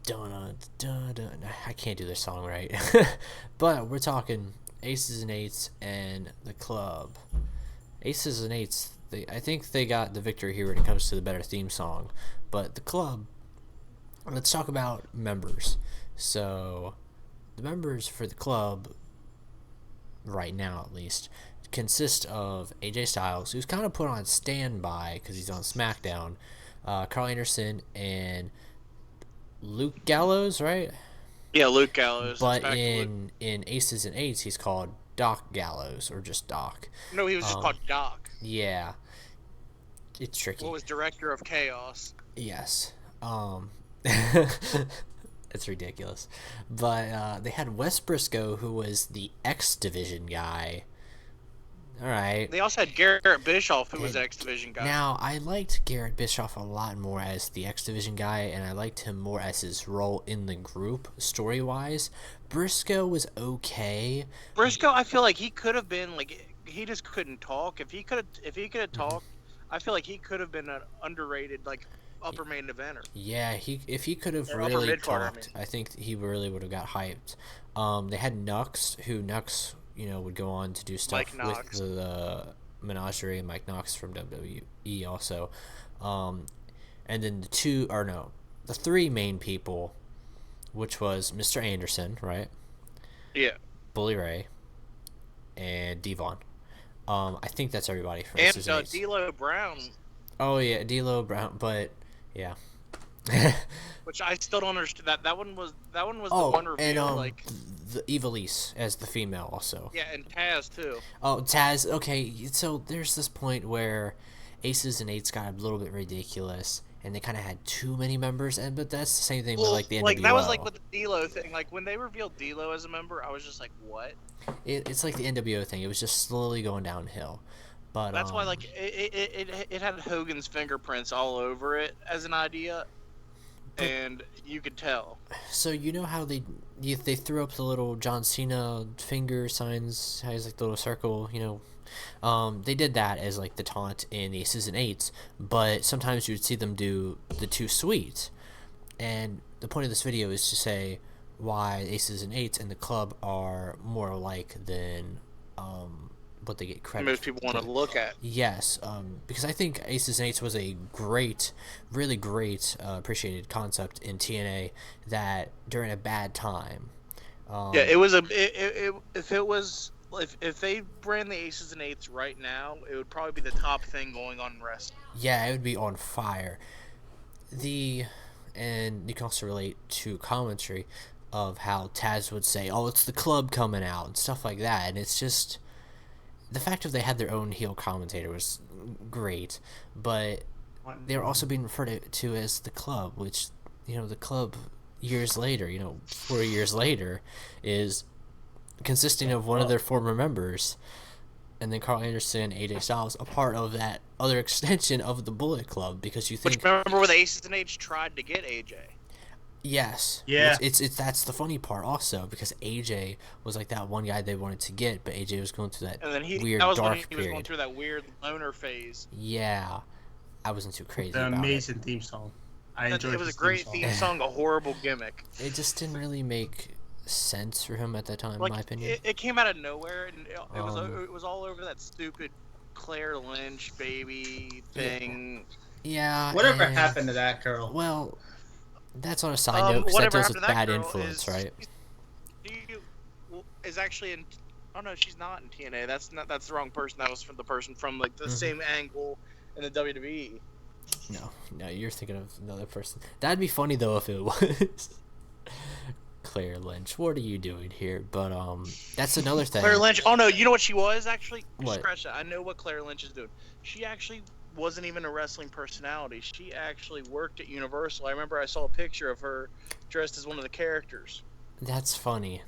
dun, dun, dun. I can't do this song right. But we're talking Aces and Eights and the club. Aces and Eights, I think they got the victory here when it comes to the better theme song. But the club, let's talk about members. So, the members for the club, right now at least, consist of AJ Styles, who's kind of put on standby because he's on SmackDown, Carl Anderson, and Luke Gallows, right? Yeah, Luke Gallows. But in Aces and Eights, he's called Doc Gallows, or just Doc. No, he was just called Doc. Yeah, it's tricky. What was Director of Chaos? Yes. It's ridiculous. But they had Wes Briscoe, who was the X Division guy. All right. They also had Garrett Bischoff, who was the X Division guy. Now, I liked Garrett Bischoff a lot more as the X Division guy, and I liked him more as his role in the group, story-wise. Briscoe was okay. Briscoe, I feel like he could have been, like, he just couldn't talk. If he could have talked, I feel like he could have been an underrated, like, upper main eventer. Yeah, if he could have really talked, I think he really would have got hyped. They had Nux, would go on to do stuff with the Menagerie, Mike Knox from WWE also. And then the three main people, which was Mr. Anderson, right? Yeah. Bully Ray, and Devon. I think that's everybody for and D'Lo Brown. Oh yeah, D'Lo Brown, but yeah. Which I still don't understand. That one was the one reveal, and like the Evilise as the female also. Yeah, and Taz too. Oh, Taz. Okay, so there's this point where Aces and Eights got a little bit ridiculous, and they kind of had too many members. But that's the same thing with like the NWO. Like that was like with the D'Lo thing. Like when they revealed D'Lo as a member, I was just like, what? It's like the NWO thing. It was just slowly going downhill. But that's why like it had Hogan's fingerprints all over it as an idea. And you could tell. So you know how they threw up the little John Cena finger signs, has like the little circle, they did that as like the taunt in Aces and Eights, but sometimes you would see them do the Too Sweet. And the point of this video is to say why Aces and Eights and the club are more alike than what they get credit. Most people want to look at. Yes, because I think Aces and Eights was a really great, appreciated concept in TNA that during a bad time. Yeah, it was if they ran the Aces and Eights right now, it would probably be the top thing going on in wrestling. Yeah, it would be on fire. And you can also relate to commentary of how Taz would say, "Oh, it's the club coming out" and stuff like that, and it's just. The fact that they had their own heel commentator was great, but they were also being referred to as the club, which, the club years later, 4 years later, is consisting of one of their former members, and then Carl Anderson, AJ Styles, a part of that other extension of the Bullet Club, because you think... Which, remember when the Aces and Eights tried to get AJ? Yes. Yeah. It's that's the funny part also, because AJ was like that one guy they wanted to get, but AJ was going through that weird dark period. He was going through that weird loner phase. Yeah. I wasn't too crazy about it. An amazing theme song. I enjoyed it. It was a great theme song, a horrible gimmick. It just didn't really make sense for him at that time, in my opinion. It came out of nowhere, and it was all over that stupid Claire Lynch baby thing. Yeah. Whatever happened to that girl? Well... That's on a side note, because that deals with bad influence, right? Is actually in... Oh, no, she's not in TNA. That's the wrong person. That was from the person from, like, the same angle in the WWE. No, you're thinking of another person. That'd be funny, though, if it was. Claire Lynch, what are you doing here? But, that's another thing. Claire Lynch... Oh, no, you know what she was, actually? What? Scratch that. I know what Claire Lynch is doing. She actually... wasn't even a wrestling personality. She actually worked at Universal. I remember I saw a picture of her dressed as one of the characters. That's funny.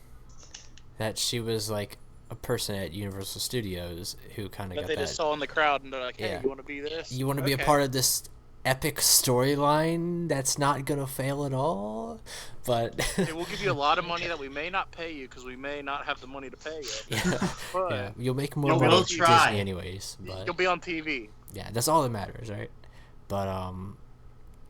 That she was like a person at Universal Studios who kind of got that. They just saw in the crowd and they're like, "Hey, yeah. You want to be this? You want to be a part of this epic storyline that's not gonna fail at all?" But we'll give you a lot of money that we may not pay you because we may not have the money to pay you. Yeah, but yeah. You'll make more money with Disney anyways. But you'll be on TV. Yeah, that's all that matters, right? But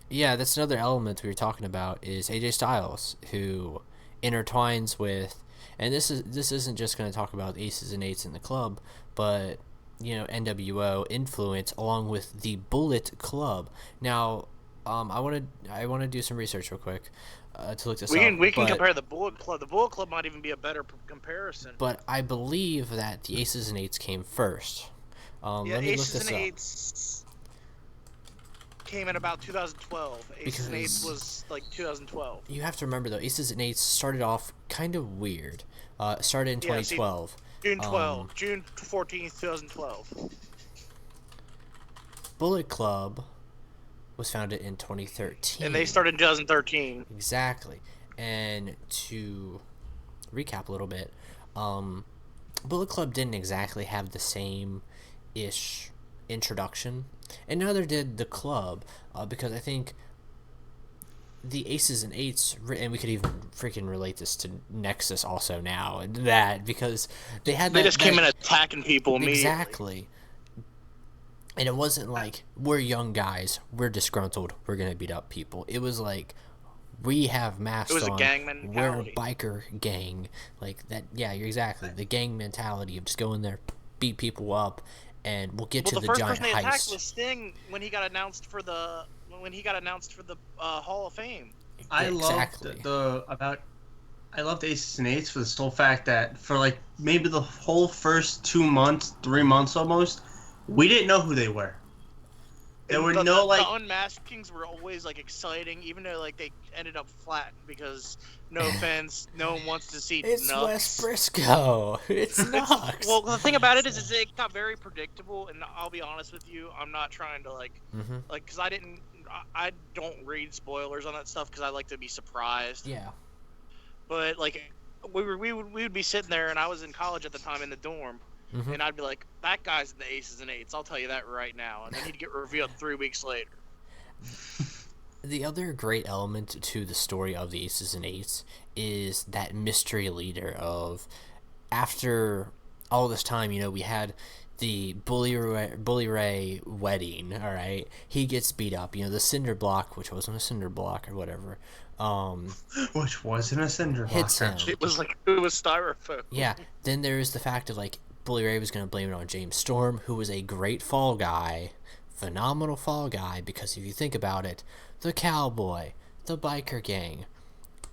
Yeah, that's another element we were talking about is AJ Styles, who intertwines with, and this isn't just going to talk about aces and eights in the club, but NWO influence along with the Bullet Club. Now, I want to do some research real quick to look this We up. can compare the Bullet Club. The Bullet Club might even be a better comparison. But I believe that the aces and eights came first. Yeah, Let me look Aces this and up. Eights came in about 2012. Aces and Eights was like 2012. You have to remember though, aces and eights started off kind of weird. Started in 2012. June 14th, 2012. Bullet Club was founded in 2013. And they started in 2013. Exactly. And to recap a little bit, Bullet Club didn't exactly have the same-ish introduction, and neither did the club, because I think the aces and eights, and we could even freaking relate this to Nexus also now, and that, because they just came in attacking people immediately. Exactly. And it wasn't like, we're young guys, we're disgruntled, we're gonna beat up people. It was like, we have masks on. It was a gang mentality. We're a biker gang. Like that. Yeah, you're exactly. The gang mentality of just go in there, beat people up, and we'll get to the giant heist. The first person they attacked was Sting when he got announced for the Hall of Fame. I exactly. I loved Aces and Eights for the sole fact that for like maybe the whole first 2 months, 3 months almost, we didn't know who they were. There were no like the unmaskings were always like exciting, even though like they ended up flat because no offense, no one wants to see it's Nux. Wes Briscoe. It's Nux. Well, the thing about it is it got very predictable, and I'll be honest with you, I'm not trying to like because I don't read spoilers on that stuff because I like to be surprised. Yeah. But like we would be sitting there, and I was in college at the time in the dorm. And I'd be like, that guy's in the aces and eights. I'll tell you that right now. And then he'd get revealed 3 weeks later. The other great element to the story of the aces and eights is that mystery leader of, after all this time, we had the Bully Ray wedding, all right? He gets beat up. The cinder block, which wasn't a cinder block or whatever. Which wasn't a cinder block. Hits him. It was styrofoam. Yeah. Then there's the fact of like, Bully Ray was going to blame it on James Storm, who was a great fall guy, phenomenal fall guy, because if you think about it, the cowboy, the biker gang,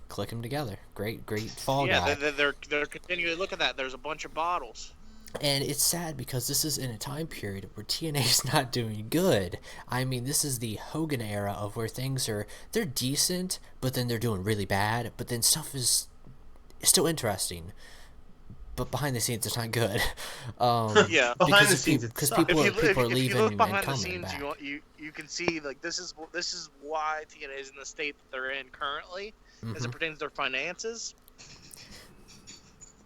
click them together. Great fall guy. Yeah, they're continuing to look at that. There's a bunch of bottles. And it's sad because this is in a time period where TNA's not doing good. I mean, this is the Hogan era of where they're decent, but then they're doing really bad, but then stuff is still interesting. But behind the scenes, it's not good. Yeah, behind the scenes, because people are leaving. If you look behind and the coming scenes, back. you can see like this is why TNA is in the state that they're in currently, as it pertains to their finances.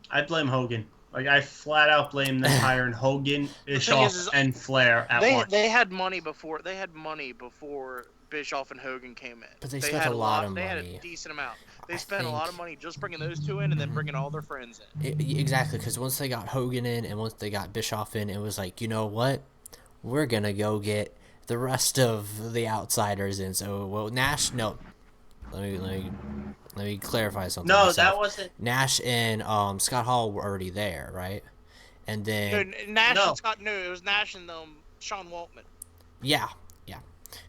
I blame Hogan. Like I flat out blame them hiring Hogan, Bischoff, and Flair at once. They had money before Bischoff and Hogan came in. But they spent a lot of money. They had a decent amount. They spent a lot of money just bringing those two in and then bringing all their friends in. Exactly, because once they got Hogan in and once they got Bischoff in, it was like, you know what? We're going to go get the rest of the outsiders in. So, Nash, no. Let me clarify something. No, that wasn't. Nash and Scott Hall were already there, right? And then and Scott. No, it was Nash and Sean Waltman. Yeah.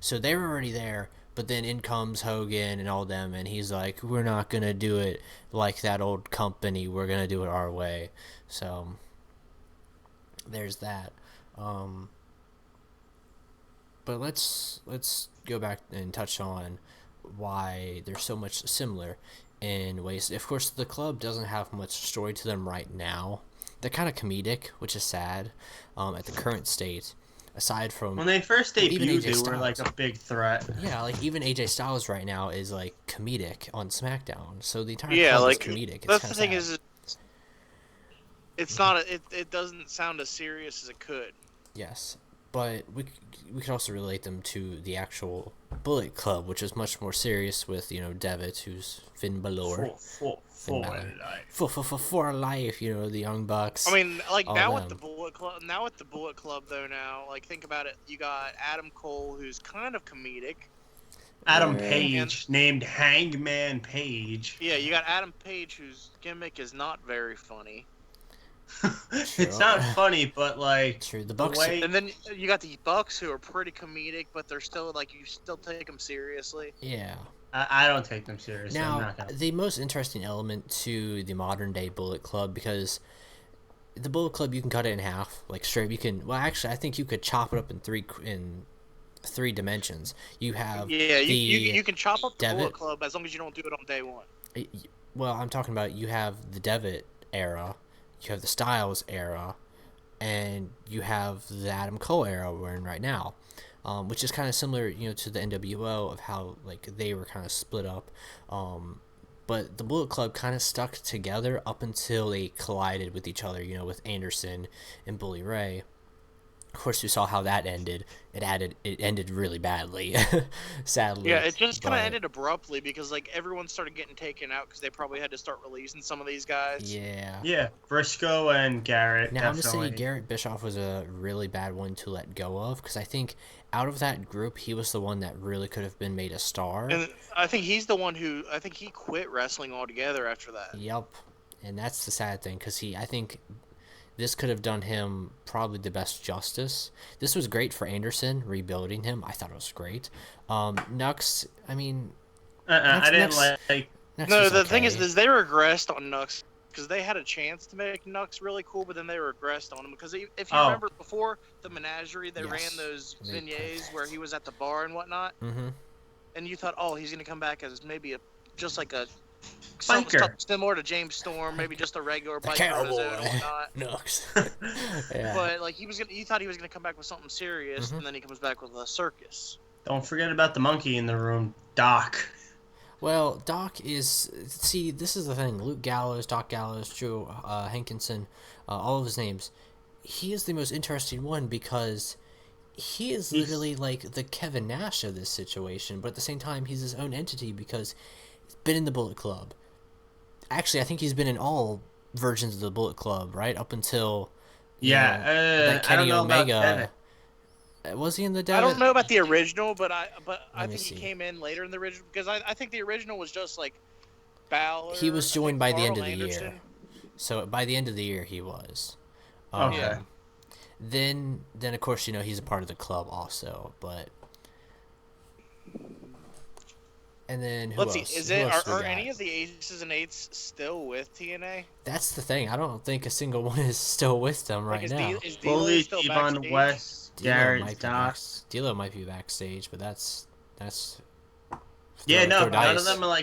So they were already there, but then in comes Hogan and all them, and he's like, "We're not gonna do it like that old company. We're gonna do it our way." So there's that. But let's go back and touch on why they're so much similar in ways. Of course, the club doesn't have much story to them right now. They're kind of comedic, which is sad at the current state. Aside from when they first debuted, they were like a big threat. Yeah, like even AJ Styles right now is like comedic on SmackDown. So the entire club is comedic. That's the thing is, it's not. It doesn't sound as serious as it could. Yes, but we could also relate them to the actual Bullet Club, which is much more serious with Devitt, who's Finn Balor. For life, the Young Bucks. I mean, like now with the Bullet Club, though, like think about it. You got Adam Cole, who's kind of comedic. Adam Yeah. Page, named Hangman Page. Yeah, you got Adam Page, whose gimmick is not very funny. It's not funny, but like True. The the Bucks. way. And then you got the Bucks, who are pretty comedic, but they're still like you still take them seriously. Yeah. I don't take them seriously. I'm Now, not gonna. the most interesting element to the modern day Bullet Club, because the Bullet Club you can cut it in half, like straight. You can. Well, actually, I think you could chop it up in three dimensions. You have Yeah, the you can chop up the Devitt. Bullet Club as long as you don't do it on day one. Well, I'm talking about you have the Devitt era, you have the Styles era, and you have the Adam Cole era we're in right now, which is kind of similar, to the NWO of how like they were kind of split up. But the Bullet Club kind of stuck together up until they collided with each other, with Anderson and Bully Ray. Of course, we saw how that ended. It ended really badly, sadly. Yeah, it just kind of but- ended abruptly because like everyone started getting taken out because they probably had to start releasing some of these guys. Yeah. Yeah, Briscoe and Garrett. Now, I'm going to definitely. say Garrett Bischoff was a really bad one to let go of, because I think out of that group, he was the one that really could have been made a star. And I think he's the one who I think he quit wrestling altogether after that. Yep. And that's the sad thing, because I think this could have done him probably the best justice. This was great for Anderson, rebuilding him. I thought it was great. Nux, I mean... I didn't Nux- like. Nux No, was the thing okay. is they regressed on Nux because they had a chance to make Nux really cool, but then they regressed on him because if you Oh. remember before the menagerie, they Yes. ran those They- vignettes where he was at the bar and whatnot, Mm-hmm. and you thought, oh, he's gonna come back as maybe just like a Biker. something similar to James Storm, maybe just a regular The biker on his own cowboy. and whatnot. Nux. Yeah. But like you thought he was gonna come back with something serious, Mhm. and then he comes back with a circus. Don't forget about the monkey in the room, Doc. Well, Doc is... See, this is the thing. Luke Gallows, Doc Gallows, Joe Hankinson, all of his names. He is the most interesting one because he is He's- literally like the Kevin Nash of this situation, but at the same time, he's his own entity because he's been in the Bullet Club. Actually, I think he's been in all versions of the Bullet Club, right? Up until... you know, Yeah, that I don't Kenny know about Omega... Devitt. Was he in the I Devitt? don't know about the original, but I Let me think he see. came in later in the original because I think the original was just like Balor. He was I joined think by the end Carl of the year. Anderson. So by the end of the year, he was. Okay. Then of course he's a part of the club also, but. And then who Let's else? see, is Who it else we are got? any of the aces and eights still with TNA? That's the thing. I don't think a single one is still with them Like, right is now. is D'Lo Bully, still Devon backstage? West, D'Lo Garrett, might be Doc. D'Lo might be backstage, but that's. Yeah, throw no, none of dice. them are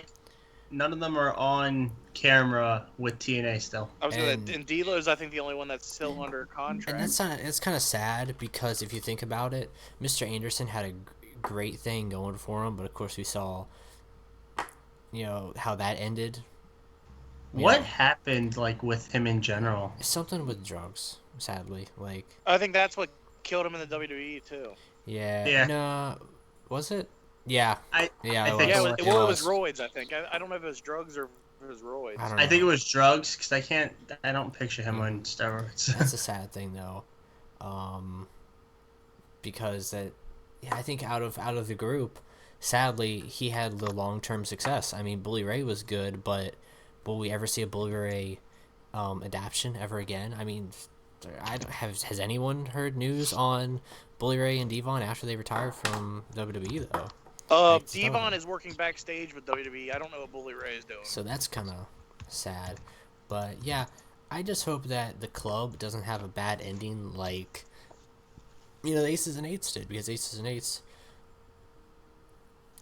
none of them are on camera with TNA still. I was gonna, And- and D'Lo's I think the only one that's still under And contract. it's kind of sad because if you think about it, Mr. Anderson had a great thing going for him, but of course we saw, how that ended. What Yeah. happened with him in general? Something with drugs, sadly. Like, I think that's what killed him in the WWE too. yeah. Yeah. No, was it? Yeah. I Yeah, I it think Yeah, was. so. it was roids. I think I don't know if it was drugs or if it was roids. I don't know. I think it was drugs because I don't picture him on steroids. That's a sad thing though, because I think out of the group, sadly he had the long-term success. I mean, Bully Ray was good, but will we ever see a Bully Ray adaptation ever again? I mean, has anyone heard news on Bully Ray and Devon after they retired from WWE though? Like, Devon is working backstage with WWE. I don't know what Bully Ray is doing. So that's kind of sad. But yeah, I just hope that the club doesn't have a bad ending like, the Aces and Eights did, because Aces and Eights,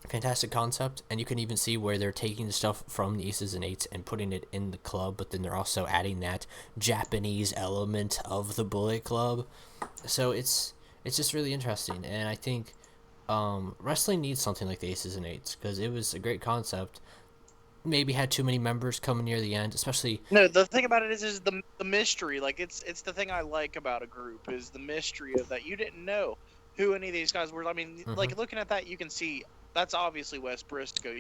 fantastic concept, and you can even see where they're taking the stuff from the Aces and Eights and putting it in the club, but then they're also adding that Japanese element of the Bullet Club. So it's just really interesting, and I think wrestling needs something like the Aces and Eights, because it was a great concept. Maybe had too many members coming near the end, especially. No, the thing about it is the mystery. Like it's the thing I like about a group is the mystery of that. You didn't know who any of these guys were. I mean, like looking at that, you can see that's obviously Wes Briscoe.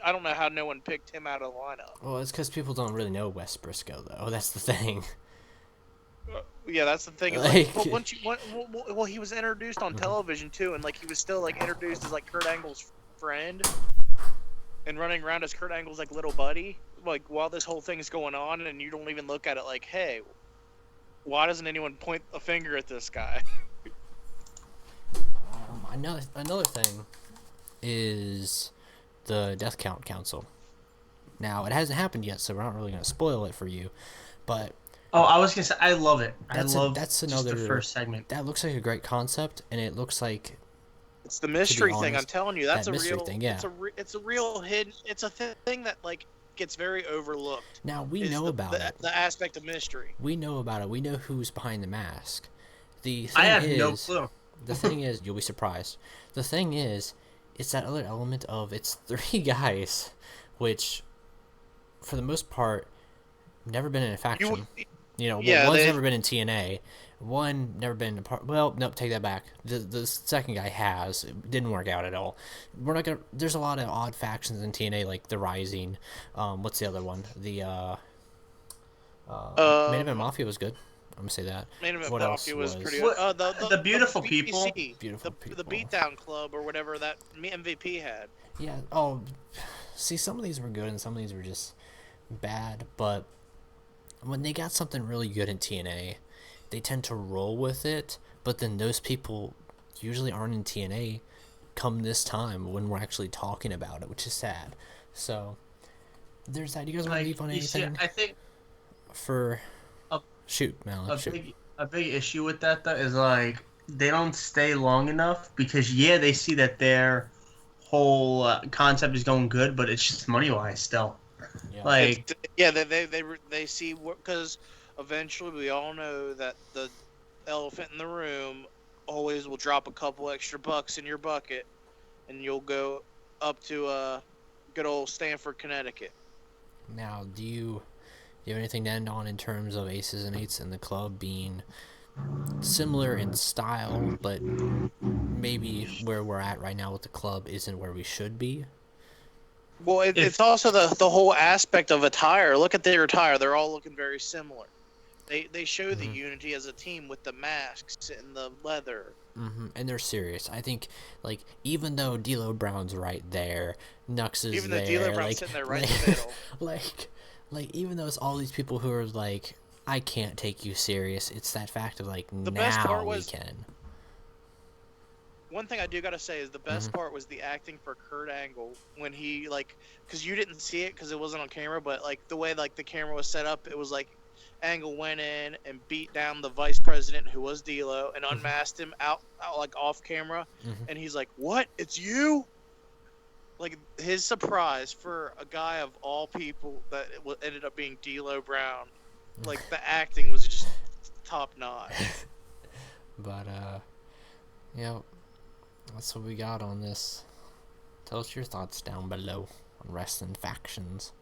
I don't know how no one picked him out of the lineup. Well, it's because people don't really know Wes Briscoe, though. That's the thing. Yeah, that's the thing. Like- But once you, well, he was introduced on television too, and like he was still like introduced as like Kurt Angle's friend and running around as Kurt Angle's like little buddy, like while this whole thing is going on, and you don't even look at it like, hey, why doesn't anyone point a finger at this guy? Another thing is the Death Count Council. Now, it hasn't happened yet, so we're not really going to spoil it for you, but Oh, I was gonna say I love it. that's Just the first segment. That looks like a great concept, and it looks like It's the mystery thing. honest, I'm telling you, that's that a mystery real thing, yeah. It's a real hidden. It's a thing that like gets very overlooked. now we is know the, about the, it. the aspect of mystery. We know about it. We know who's behind the mask. The thing I have is, no clue. the thing is, you'll be surprised. The thing is, it's that other element of it's 3 guys, which, for the most part, never been in a faction. Yeah, one's never been in TNA. One never been in a part. Well, nope, take that back. The second guy has. It didn't work out at all. We're not gonna. There's a lot of odd factions in TNA, like the Rising. What's the other one? The Main Event Mafia was good. I'm gonna say that. Main Event What else Mafia was pretty. What- the beautiful BBC, people. Beautiful the people. Beatdown Club or whatever that MVP had. Yeah. Oh, see, some of these were good and some of these were just bad. But when they got something really good in TNA, they tend to roll with it. But then those people usually aren't in TNA come this time when we're actually talking about it, which is sad. So there's that. You guys want to leave on anything? I think For A- shoot, Malin. Shoot. a big issue with that though is like they don't stay long enough because they see that their whole concept is going good, but it's just money wise still. Yeah. Like They see because eventually we all know that the elephant in the room always will drop a couple extra bucks in your bucket, and you'll go up to good old Stamford, Connecticut. Now, do you have anything to end on in terms of Aces and Eights and the club being similar in style, but maybe where we're at right now with the club isn't where we should be? Well, it's also the whole aspect of attire. Look at their attire; they're all looking very similar. They show the unity as a team with the masks and the leather. And they're serious. I think, like, even though D'Lo Brown's right there, Nux is Even there. though D'Lo Brown's like, sitting there right in the middle. Like, even though it's all these people who are like, I can't take you serious. It's that fact of like, The best part we was- can. One thing I do gotta say is the best part was the acting for Kurt Angle when he because you didn't see it because it wasn't on camera, but like the way like the camera was set up, it was like Angle went in and beat down the vice president who was D'Lo and unmasked him out like off camera, and he's like, "What? It's you?" Like his surprise for a guy of all people that ended up being D'Lo Brown, like the acting was just top notch. But yeah, that's what we got on this. Tell us your thoughts down below on wrestling factions.